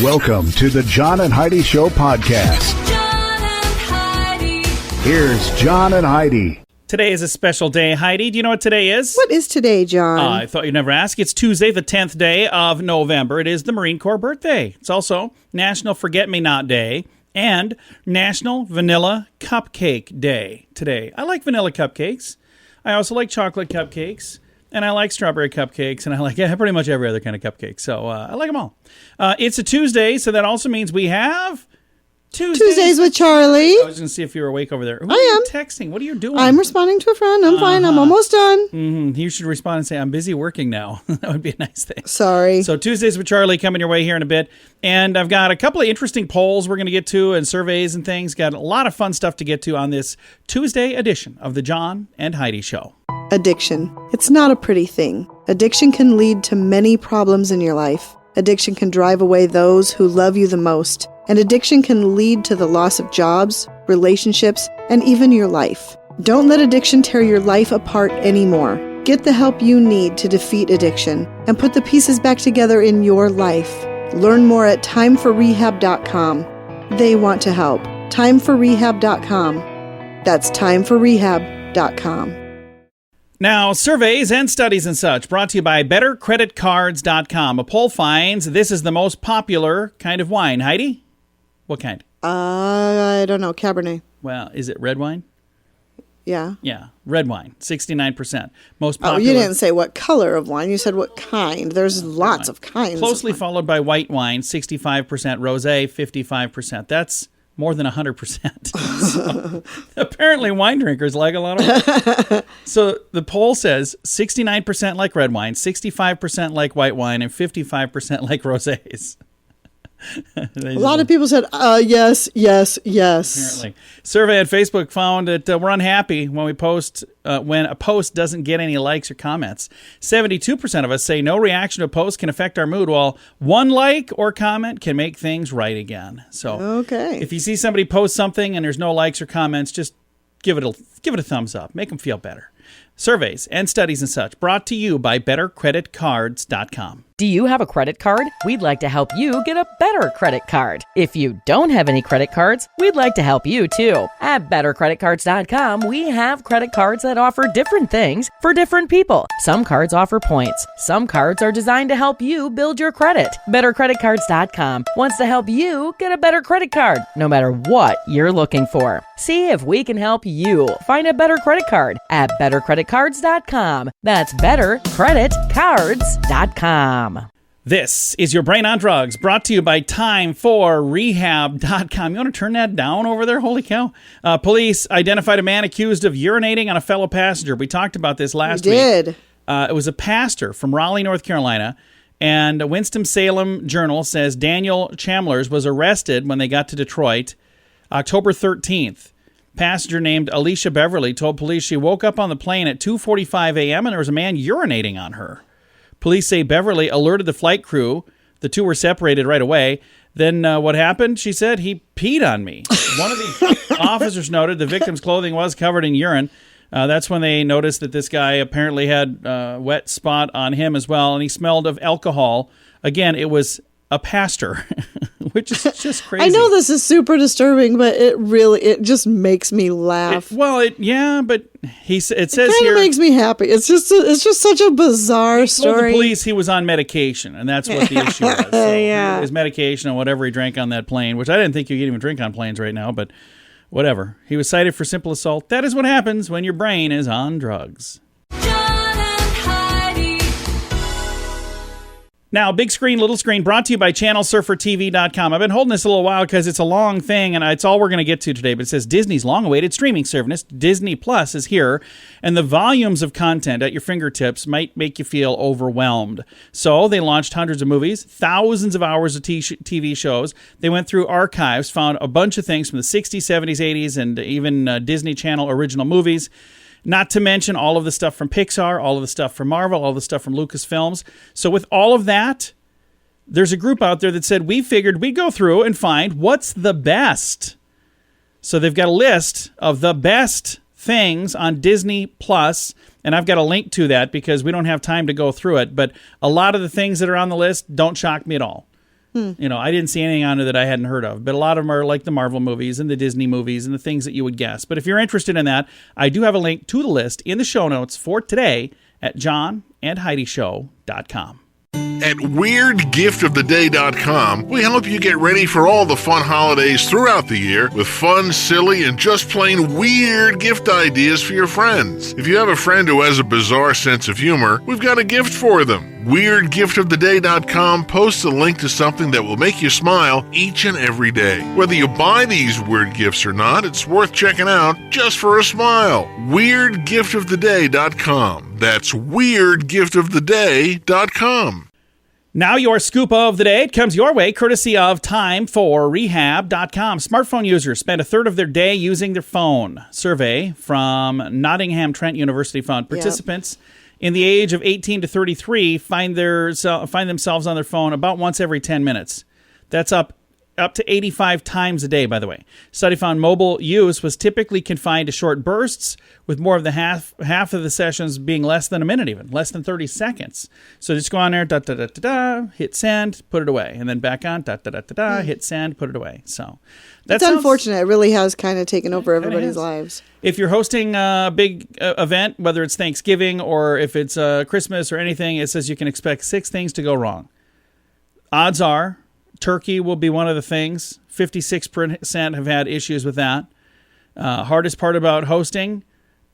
Welcome to the John and Heidi Show podcast. John and Heidi. Here's John and Heidi. Today is a special day. Heidi, do you know what today is? What is today, John? I thought you'd never ask. It's Tuesday, the 10th day of November. It is the Marine Corps birthday. It's also National Forget-Me-Not Day and National Vanilla Cupcake Day today. I like vanilla cupcakes. I also like chocolate cupcakes. And I like strawberry cupcakes, and I like pretty much every other kind of cupcake. So I like them all. It's a Tuesday, so that also means we have Tuesdays with Charlie. I was going to see if you were awake over there. Who I are you am. texting? What are you doing? I'm responding to a friend. I'm fine. I'm almost done. Mm-hmm. You should respond and say, I'm busy working now. That would be a nice thing. Sorry. So Tuesdays with Charlie coming your way here in a bit. And I've got a couple of interesting polls we're going to get to and surveys and things. Got a lot of fun stuff to get to on this Tuesday edition of the John and Heidi Show. Addiction. It's not a pretty thing. Addiction can lead to many problems in your life. Addiction can drive away those who love you the most. And addiction can lead to the loss of jobs, relationships, and even your life. Don't let addiction tear your life apart anymore. Get the help you need to defeat addiction and put the pieces back together in your life. Learn more at timeforrehab.com. They want to help. Timeforrehab.com. That's timeforrehab.com. Now, surveys and studies and such brought to you by bettercreditcards.com. A poll finds this is the most popular kind of wine. Heidi? What kind? I don't know. Cabernet. Well, is it red wine? Yeah. Yeah, red wine, 69%. Most popular. Oh, you didn't say what color of wine. You said what kind. There's lots of kinds. Closely of wine. followed by white wine, 65%, rosé, 55%. That's more than 100%. So, apparently wine drinkers like a lot of wine. So the poll says 69% like red wine, 65% like white wine, and 55% like rosés. A lot of people said, yes. Apparently. Survey on Facebook found that we're unhappy when we post when a post doesn't get any likes or comments. 72% of us say no reaction to a post can affect our mood, while one like or comment can make things right again. So okay. If you see somebody post something and there's no likes or comments, just give it a thumbs up. Make them feel better. Surveys and studies and such brought to you by bettercreditcards.com. Do you have a credit card? We'd like to help you get a better credit card. If you don't have any credit cards, we'd like to help you too. At bettercreditcards.com, we have credit cards that offer different things for different people. Some cards offer points. Some cards are designed to help you build your credit. Bettercreditcards.com wants to help you get a better credit card, no matter what you're looking for. See if we can help you find a better credit card at bettercreditcards.com. That's bettercreditcards.com. This is your Brain on Drugs, brought to you by timeforrehab.com. You want to turn that down over there? Holy cow. Police identified a man accused of urinating on a fellow passenger. We talked about this last week. We did. It was a pastor from Raleigh, North Carolina, and Winston-Salem Journal says Daniel Chamblers was arrested when they got to Detroit October 13th. Passenger named Alicia Beverly told police she woke up on the plane at 2:45 a.m. and there was a man urinating on her. Police say Beverly alerted the flight crew. The two were separated right away. Then what happened? She said, he peed on me. One of the officers noted the victim's clothing was covered in urine. That's when they noticed that this guy apparently had a wet spot on him as well, and he smelled of alcohol. Again, it was a pastor, which is just crazy. I know this is super disturbing, but it just makes me laugh. But it says it kind here of makes me happy. It's just such a bizarre story. Told the police he was on medication, and that's what the issue was. So Yeah. his medication and whatever he drank on that plane, which I didn't think you could even drink on planes right now, but whatever. He was cited for simple assault. That is what happens when your brain is on drugs. John and Heidi. Now, big screen, little screen, brought to you by channelsurfertv.com. I've been holding this a little while because it's a long thing, and it's all we're going to get to today. But it says Disney's long-awaited streaming service, Disney Plus, is here, and the volumes of content at your fingertips might make you feel overwhelmed. So they launched hundreds of movies, thousands of hours of TV shows. They went through archives, found a bunch of things from the 60s, 70s, 80s, and even Disney Channel original movies. Not to mention all of the stuff from Pixar, all of the stuff from Marvel, all the stuff from Lucasfilms. So with all of that, there's a group out there that said, we figured we'd go through and find what's the best. So they've got a list of the best things on Disney Plus, and I've got a link to that because we don't have time to go through it. But a lot of the things that are on the list don't shock me at all. You know, I didn't see anything on it that I hadn't heard of, but a lot of them are like the Marvel movies and the Disney movies and the things that you would guess. But if you're interested in that, I do have a link to the list in the show notes for today at johnandheidishow.com. At WeirdGiftOfTheDay.com, we help you get ready for all the fun holidays throughout the year with fun, silly, and just plain weird gift ideas for your friends. If you have a friend who has a bizarre sense of humor, we've got a gift for them. WeirdGiftOfTheDay.com posts a link to something that will make you smile each and every day. Whether you buy these weird gifts or not, it's worth checking out just for a smile. WeirdGiftOfTheDay.com. That's WeirdGiftOfTheDay.com. Now your scoop of the day. It comes your way courtesy of timeforrehab.com. Smartphone users spend a third of their day using their phone. Survey from Nottingham Trent University found participants in the age of 18 to 33 find themselves on their phone about once every 10 minutes. That's up to 85 times a day, by the way. Study found mobile use was typically confined to short bursts, with more of the half of the sessions being less than a minute, even less than 30 seconds. So just go on there, hit send, put it away, and then back on, hit send, put it away. So that's unfortunate. It really has kind of taken over everybody's lives. If you're hosting a big event, whether it's Thanksgiving or if it's Christmas or anything, it says you can expect 6 things to go wrong. Odds are turkey will be one of the things. 56% have had issues with that. Hardest part about hosting,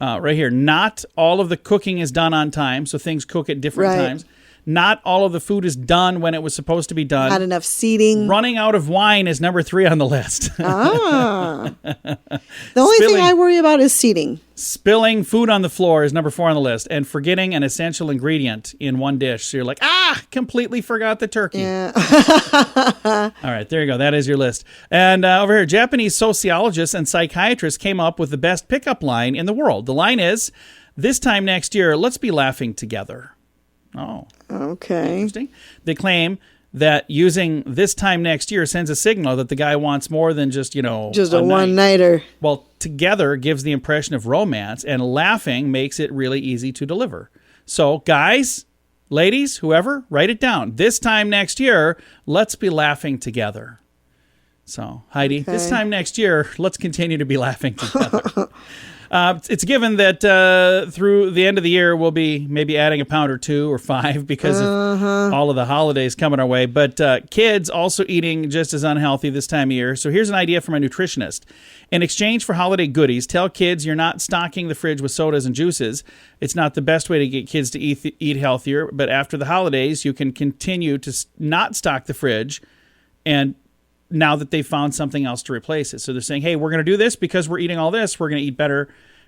right here, not all of the cooking is done on time, so things cook at different times. Not all of the food is done when it was supposed to be done. Not enough seating. Running out of wine is number 3 on the list. The only thing I worry about is seating. Spilling food on the floor is number 4 on the list. And forgetting an essential ingredient in one dish. So you're like, completely forgot the turkey. Yeah. All right, there you go. That is your list. And over here, Japanese sociologists and psychiatrists came up with the best pickup line in the world. The line is, this time next year, let's be laughing together. Oh. Okay. Interesting. They claim that using this time next year sends a signal that the guy wants more than just a one-nighter. Well, together gives the impression of romance, and laughing makes it really easy to deliver. So, guys, ladies, whoever, write it down. This time next year, let's be laughing together. So, Heidi, this time next year, let's continue to be laughing together. It's given that through the end of the year, we'll be maybe adding a pound or 2 or 5 because of all of the holidays coming our way. But kids also eating just as unhealthy this time of year. So here's an idea from a nutritionist. In exchange for holiday goodies, tell kids you're not stocking the fridge with sodas and juices. It's not the best way to get kids to eat healthier. But after the holidays, you can continue to not stock the fridge, and now that they've found something else to replace it. So they're saying, hey, we're going to do this because we're eating all this. We're going to eat better,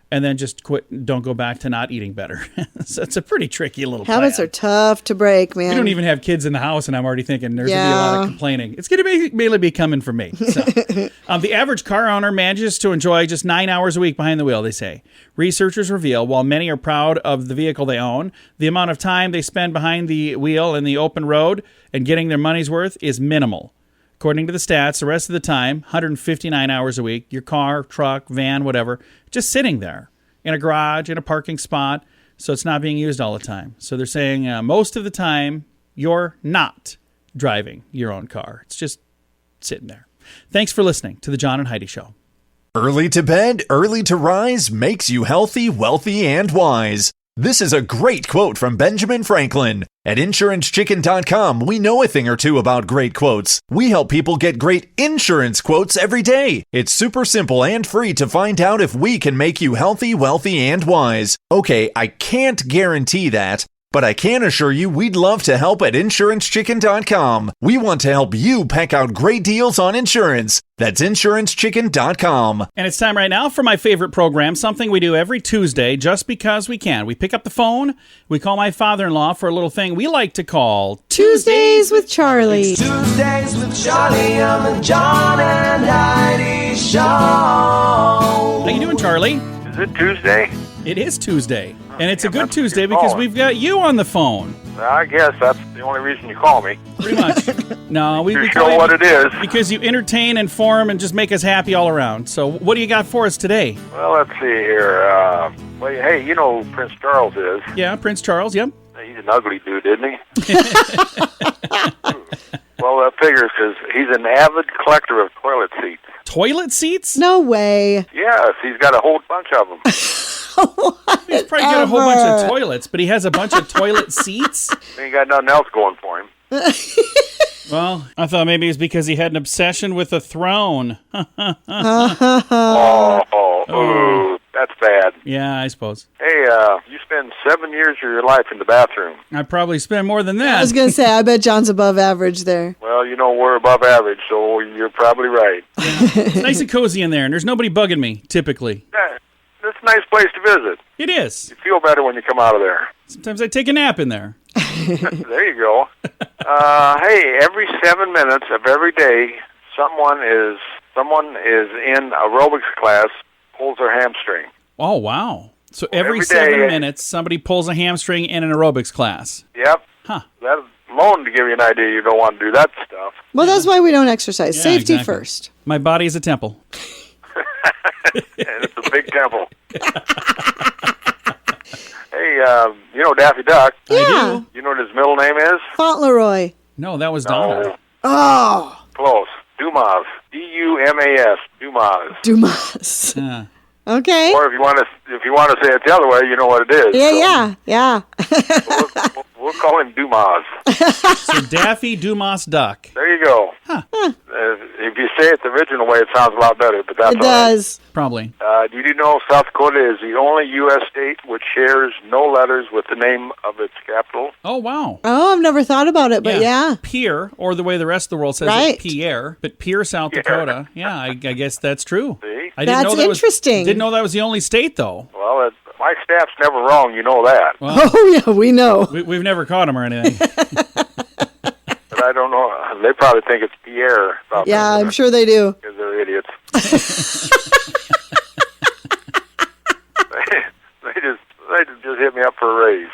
and then just quit. Don't go back to not eating better. So it's a pretty tricky little Habits plan. are tough to break, man. We don't even have kids in the house, and I'm already thinking there's going to be a lot of complaining. It's going to mainly be coming from me. So, the average car owner manages to enjoy just 9 hours a week behind the wheel, they say. Researchers reveal, while many are proud of the vehicle they own, the amount of time they spend behind the wheel in the open road and getting their money's worth is minimal. According to the stats, the rest of the time, 159 hours a week, your car, truck, van, whatever, just sitting there in a garage, in a parking spot, so it's not being used all the time. So they're saying most of the time, you're not driving your own car. It's just sitting there. Thanks for listening to The John and Heidi Show. Early to bed, early to rise makes you healthy, wealthy, and wise. This is a great quote from Benjamin Franklin. At InsuranceChicken.com, we know a thing or two about great quotes. We help people get great insurance quotes every day. It's super simple and free to find out if we can make you healthy, wealthy, and wise. Okay, I can't guarantee that, but I can assure you we'd love to help at InsuranceChicken.com. We want to help you peck out great deals on insurance. That's InsuranceChicken.com. And it's time right now for my favorite program, something we do every Tuesday just because we can. We pick up the phone, we call my father-in-law for a little thing we like to call Tuesdays with Charlie. Tuesdays with Charlie on the John and Heidi Show. How you doing, Charlie? Is it Tuesday? It is Tuesday. And it's a good Tuesday because we've got you on the phone. I guess that's the only reason you call me. Pretty much. No, we show what it is. Because you entertain, inform, and just make us happy all around. So what do you got for us today? Well, let's see here. Well, hey, you know who Prince Charles is? Yeah, Prince Charles, yep. He's an ugly dude, isn't he? Well, that figures because he's an avid collector of toilet seats. Toilet seats? No way. Yes, he's got a whole bunch of them. He's probably got a whole bunch of toilets, but he has a bunch of toilet seats? He ain't got nothing else going for him. Well, I thought maybe it was because he had an obsession with a throne. Ooh, that's bad. Yeah, I suppose. Hey, you spend 7 years of your life in the bathroom. I probably spend more than that. I was going to say, I bet John's above average there. Well, you know, we're above average, so you're probably right. It's nice and cozy in there, and there's nobody bugging me, typically. Yeah, it's a nice place to visit. It is. You feel better when you come out of there. Sometimes I take a nap in there. There you go. Hey, every 7 minutes of every day, someone is in aerobics class, pulls their hamstring. Oh, wow. So every every 7 day, minutes, somebody pulls a hamstring in an aerobics class. Yep. Huh. That alone to give you an idea, you don't want to do that stuff. Well, that's why we don't exercise. Yeah, Safety exactly. first. My body is a temple. And it's a big temple. Hey, you know Daffy Duck? Yeah. You know what his middle name is? Fauntleroy. No, that was Donald. Oh, Close. Dumas. D-U-M-A-S. Dumas. Dumas. Yeah. Okay. Or if you want to say it the other way, you know what it is. Yeah. We'll call him Dumas. So Daffy Dumas Duck. There you go. Huh. If you say it the original way, it sounds a lot better, but that's It all right. does. Probably. Did you know South Dakota is the only U.S. state which shares no letters with the name of its capital? Oh, wow. Oh, I've never thought about it, but yeah. Pierre, or the way the rest of the world says Right. it, Pierre, but Pierre, South Dakota. Yeah, I guess that's true. See? I That's interesting. Didn't know that was the only state, though. Well, my staff's never wrong, you know that. Well, Oh, yeah, we know. we've never caught him or anything. But I don't know. They probably think it's Pierre. Yeah, I'm sure they do. Because they're idiots. they just hit me up for a raise.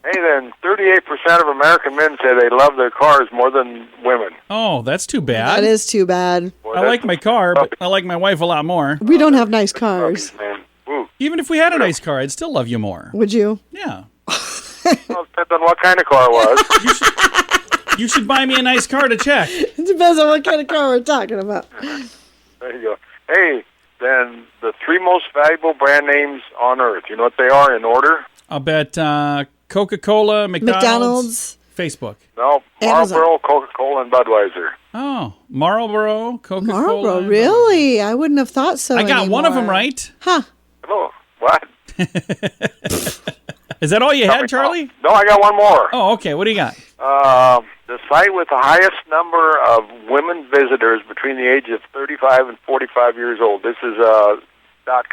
Hey, then 38% of American men say they love their cars more than women. Oh, that's too bad. That is too bad. Boy, I like my car, but I like my wife a lot more. We don't have nice cars. Man. Ooh. Even if we had a nice car, I'd still love you more. Would you? Yeah. Well, it depends on what kind of car it was. You should buy me a nice car to check. It depends on what kind of car we're talking about. There you go. Hey, then the 3 most valuable brand names on Earth. You know what they are in order? I'll bet Coca-Cola, McDonald's, Facebook. No, Amazon. Marlboro, Coca-Cola, and Budweiser. Oh, Marlboro, Coca-Cola. Marlboro, really? I wouldn't have thought so. I got one of them anymore. right. Huh. Oh, what? Is that all you had, Charlie? No, I got one more. Oh, okay. What do you got? The site with the highest number of women visitors between the age of 35 and 45 years old. This is a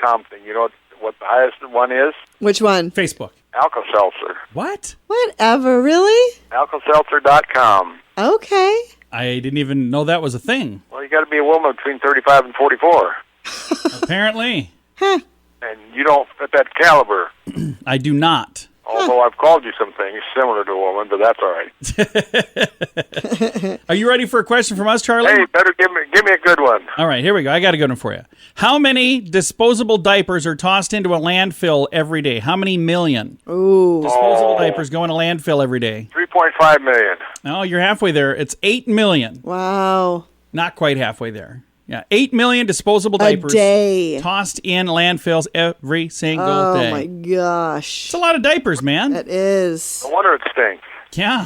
.com thing. You know what the highest one is? Which one? Facebook. Alka-Seltzer. What? Whatever, really? Alka-Seltzer.com. Okay. I didn't even know that was a thing. Well, you got to be a woman between 35 and 44. Apparently. Huh. And you don't fit that caliber. I do not. Although I've called you some things similar to a woman, but that's all right. Are you ready for a question from us, Charlie? Hey, better give me a good one. All right, here we go. I got a good one for you. How many disposable diapers are tossed into a landfill every day? How many million? Ooh. Disposable diapers go in a landfill every day. 3.5 million. Oh, you're halfway there. It's 8 million. Wow. Not quite halfway there. Yeah, 8 million disposable A diapers day. tossed in landfills every single Oh, day. my gosh. It's a lot of diapers, man. That is. No wonder it stinks. Yeah.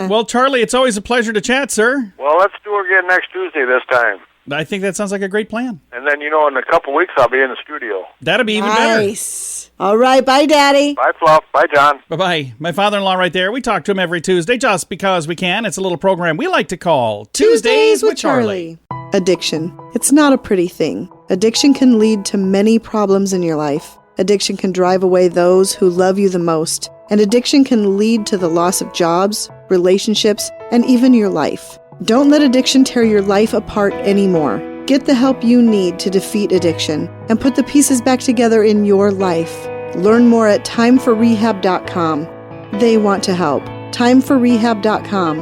Well, Charlie, it's always a pleasure to chat, sir. Well, let's do it again next Tuesday this time. I think that sounds like a great plan. And then, in a couple weeks, I'll be in the studio. That'll be even better. Nice. All right. Bye, Daddy. Bye, Fluff. Bye, John. Bye-bye. My father-in-law right there. We talk to him every Tuesday just because we can. It's a little program we like to call Tuesdays with Charlie. Addiction. It's not a pretty thing. Addiction can lead to many problems in your life. Addiction can drive away those who love you the most. And addiction can lead to the loss of jobs, relationships, and even your life. Don't let addiction tear your life apart anymore. Get the help you need to defeat addiction and put the pieces back together in your life. Learn more at timeforrehab.com. They want to help. Timeforrehab.com.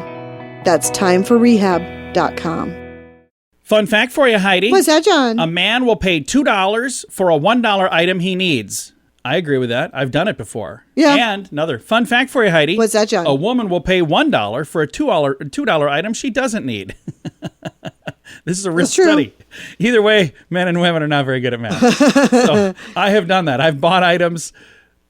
That's timeforrehab.com. Fun fact for you, Heidi. What's that, John? A man will pay $2 for a $1 item he needs. I agree with that. I've done it before. Yeah. And another fun fact for you, Heidi. What's that, John? A woman will pay $1 for a $2 item she doesn't need. This is a real That's true. study. Either way, men and women are not very good at math. So I have done that. I've bought items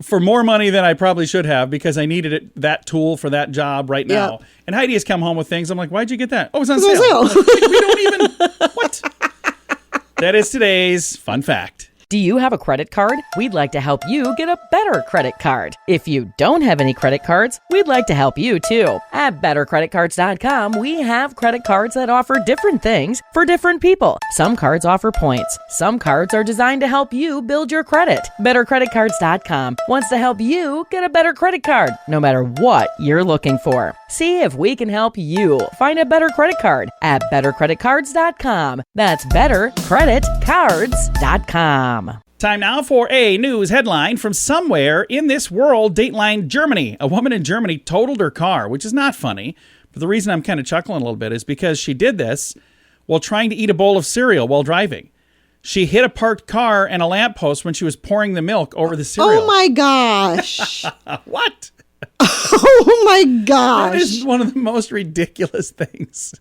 for more money than I probably should have because I needed that tool for that job right now. Yeah. And Heidi has come home with things. I'm like, why'd you get that? Oh, it's on It's on sale. sale. Like, we don't even, what? That is today's fun fact. Do you have a credit card? We'd like to help you get a better credit card. If you don't have any credit cards, we'd like to help you too. At bettercreditcards.com, we have credit cards that offer different things for different people. Some cards offer points. Some cards are designed to help you build your credit. Bettercreditcards.com wants to help you get a better credit card, no matter what you're looking for. See if we can help you find a better credit card at bettercreditcards.com. That's bettercreditcards.com. Time now for a news headline from somewhere in this world, Dateline Germany. A woman in Germany totaled her car, which is not funny. But the reason I'm kind of chuckling a little bit is because she did this while trying to eat a bowl of cereal while driving. She hit a parked car and a lamppost when she was pouring the milk over the cereal. Oh my gosh. What? Oh my gosh. That is one of the most ridiculous things.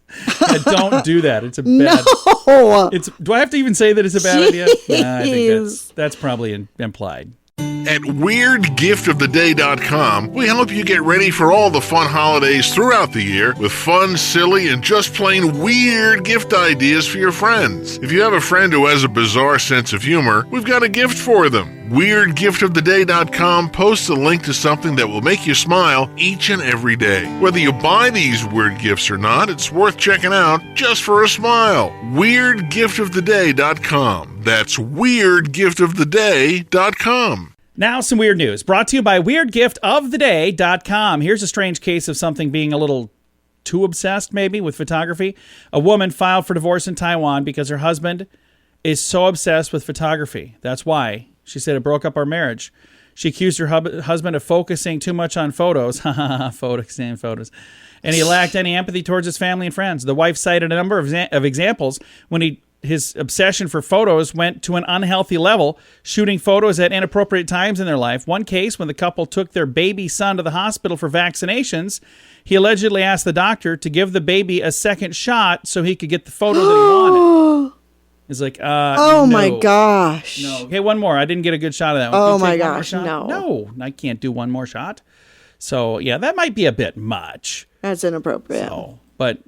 Don't do that. It's a bad. No. Do I have to even say that it's a bad idea? Nah, I think Jeez. that's probably implied. At WeirdGiftOfTheDay.com, we help you get ready for all the fun holidays throughout the year with fun, silly, and just plain weird gift ideas for your friends. If you have a friend who has a bizarre sense of humor, we've got a gift for them. WeirdGiftOfTheDay.com posts a link to something that will make you smile each and every day. Whether you buy these weird gifts or not, it's worth checking out just for a smile. WeirdGiftOfTheDay.com. That's WeirdGiftOfTheDay.com. Now, some weird news brought to you by WeirdGiftOfTheDay.com. Here's a strange case of something being a little too obsessed, maybe, with photography. A woman filed for divorce in Taiwan because her husband is so obsessed with photography. That's why. She said it broke up our marriage. She accused her husband of focusing too much on photos. Focusing on photos. And he lacked any empathy towards his family and friends. The wife cited a number of examples when his obsession for photos went to an unhealthy level, shooting photos at inappropriate times in their life. One case, when the couple took their baby son to the hospital for vaccinations, he allegedly asked the doctor to give the baby a second shot so he could get the photo that he wanted. He's like, oh no. my gosh. No. Okay, one more. I didn't get a good shot of that one. Oh Can you my take one more gosh, shot? no. No, I can't do one more shot. So, yeah, that might be a bit much. That's inappropriate. So, but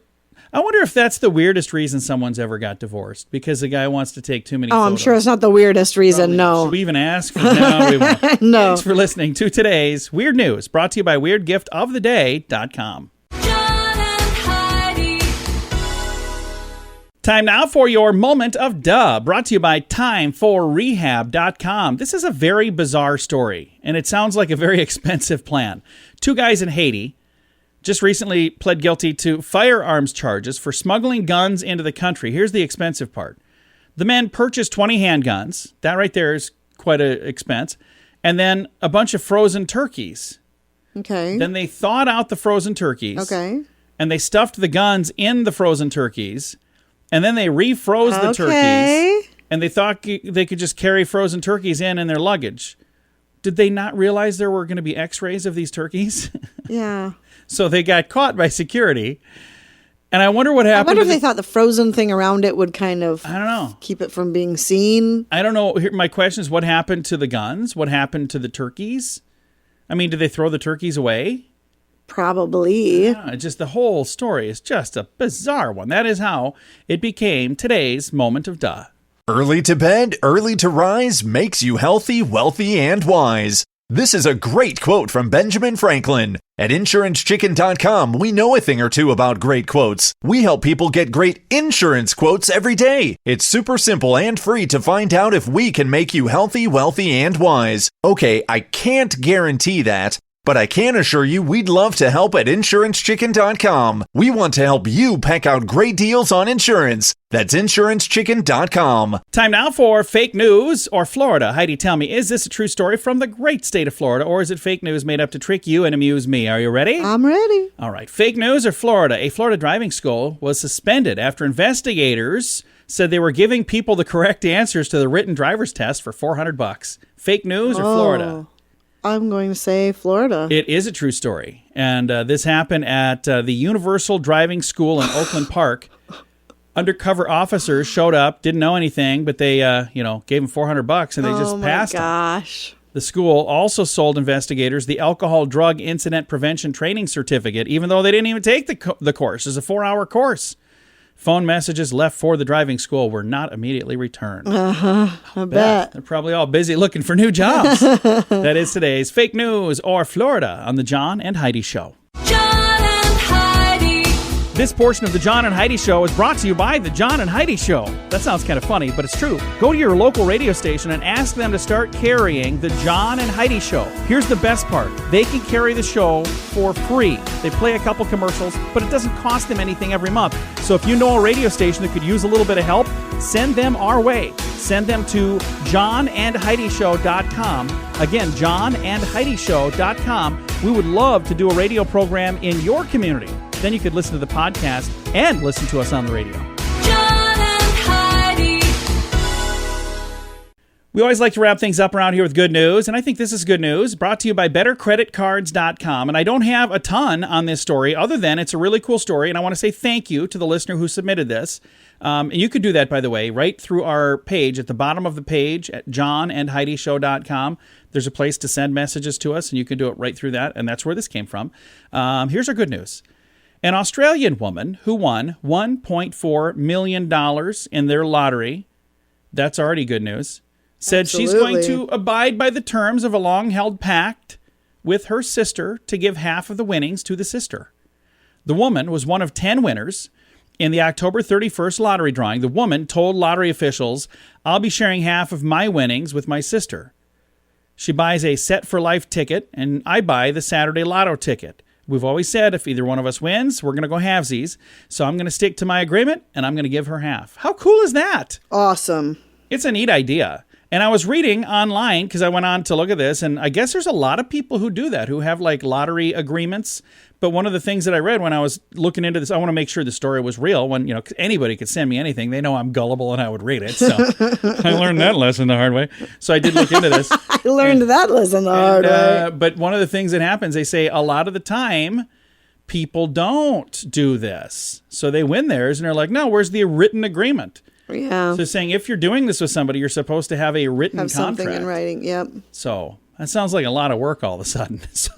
I wonder if that's the weirdest reason someone's ever got divorced, because the guy wants to take too many Oh, photos. I'm sure it's not the weirdest reason. No. Should we even ask? No, we won't. No. Thanks for listening to today's Weird News, brought to you by WeirdGiftOfTheDay.com. John and Heidi. Time now for your moment of duh, brought to you by TimeForRehab.com. This is a very bizarre story, and it sounds like a very expensive plan. Two guys in Haiti just recently pled guilty to firearms charges for smuggling guns into the country. Here's the expensive part. The men purchased 20 handguns. That right there is quite an expense. And then a bunch of frozen turkeys. Okay. Then they thawed out the frozen turkeys. Okay. And they stuffed the guns in the frozen turkeys. And then they refroze the Okay. turkeys. And they thought they could just carry frozen turkeys in their luggage. Did they not realize there were going to be x-rays of these turkeys? Yeah. So they got caught by security. And I wonder what I happened. wonder if they thought the frozen thing around it would kind of I don't know. keep it from being seen. I don't know. Here, my question is, what happened to the guns? What happened to the turkeys? I mean, did they throw the turkeys away? Probably. Yeah, just the whole story is just a bizarre one. That is how it became today's moment of duh. Early to bed, early to rise makes you healthy, wealthy, and wise. This is a great quote from Benjamin Franklin. At InsuranceChicken.com, we know a thing or two about great quotes. We help people get great insurance quotes every day. It's super simple and free to find out if we can make you healthy, wealthy, and wise. Okay, I can't guarantee that, But I can assure you we'd love to help at InsuranceChicken.com. We want to help you peck out great deals on insurance. That's InsuranceChicken.com. Time now for fake news or Florida. Heidi, tell me, is this a true story from the great state of Florida, or is it fake news made up to trick you and amuse me? Are you ready? I'm ready. All right. Fake news or Florida. A Florida driving school was suspended after investigators said they were giving people the correct answers to the written driver's test for $400. Fake news or Florida? I'm going to say Florida. It is a true story. And this happened at the Universal Driving School in Oakland Park. Undercover officers showed up, didn't know anything, but they, gave them $400 and they just passed. Oh my gosh. The school also sold investigators the Alcohol Drug Incident Prevention Training Certificate, even though they didn't even take the course. It's a 4-hour course. Phone messages left for the driving school were not immediately returned. I bet. They're probably all busy looking for new jobs. That is today's fake news or Florida on the John and Heidi Show. John and Heidi. This portion of the John and Heidi Show is brought to you by the John and Heidi Show. That sounds kind of funny, but it's true. Go to your local radio station and ask them to start carrying the John and Heidi Show. Here's the best part. They can carry the show for free. They play a couple commercials, but it doesn't cost them anything every month. So if you know a radio station that could use a little bit of help, send them our way. Send them to johnandheidishow.com. Again, johnandheidishow.com. We would love to do a radio program in your community. Then you could listen to the podcast and listen to us on the radio. John and Heidi. We always like to wrap things up around here with good news, and I think this is good news, brought to you by bettercreditcards.com. And I don't have a ton on this story other than it's a really cool story, and I want to say thank you to the listener who submitted this. And you could do that, by the way, right through our page at the bottom of the page at johnandheidishow.com. There's a place to send messages to us, and you can do it right through that, and that's where this came from. Here's our good news. An Australian woman who won $1.4 million in their lottery, that's already good news, said she's going to abide by the terms of a long-held pact with her sister to give half of the winnings to the sister. The woman was one of 10 winners in the October 31st lottery drawing. The woman told lottery officials, "I'll be sharing half of my winnings with my sister." She buys a set-for-life ticket, and I buy the Saturday lotto ticket. We've always said if either one of us wins, we're going to go halvesies. So I'm going to stick to my agreement, and I'm going to give her half. How cool is that? Awesome. It's a neat idea. And I was reading online because I went on to look at this, and I guess there's a lot of people who do that, who have like lottery agreements. But one of the things that I read when I was looking into this, I want to make sure the story was real. When, you know, anybody could send me anything. They know I'm gullible and I would read it. So I learned that lesson the hard way. So I did look into this. I learned that lesson the hard way. But one of the things that happens, they say a lot of the time, people don't do this. So they win theirs and they're like, no, where's the written agreement? Yeah. So saying if you're doing this with somebody, you're supposed to have a written contract. Something in writing, yep. So that sounds like a lot of work all of a sudden. So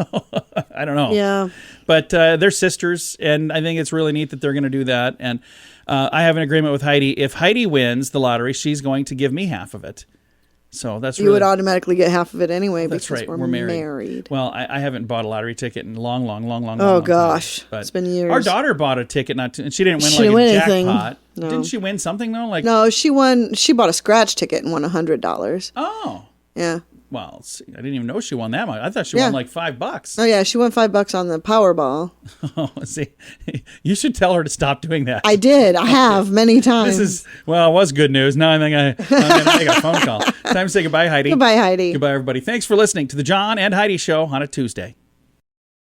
I don't know. Yeah. But they're sisters, and I think it's really neat that they're going to do that. And I have an agreement with Heidi. If Heidi wins the lottery, she's going to give me half of it. So that's You would automatically get half of it anyway that's because right. we're married. Well, I haven't bought a lottery ticket in a long Oh, gosh. time. But it's been years. Our daughter bought a ticket, and she didn't win She didn't like win a anything. jackpot. No. Didn't she win something, though? Like No, she bought a scratch ticket and won $100. Oh. Yeah. Well, see, I didn't even know she won that much. I thought she won like $5. Oh, yeah. She won $5 on the Powerball. Oh, see, you should tell her to stop doing that. I did. I have many times. It was good news. Now I think I'm going to make a phone call. Time to say goodbye, Heidi. Goodbye, Heidi. Goodbye, everybody. Thanks for listening to the John and Heidi Show on a Tuesday.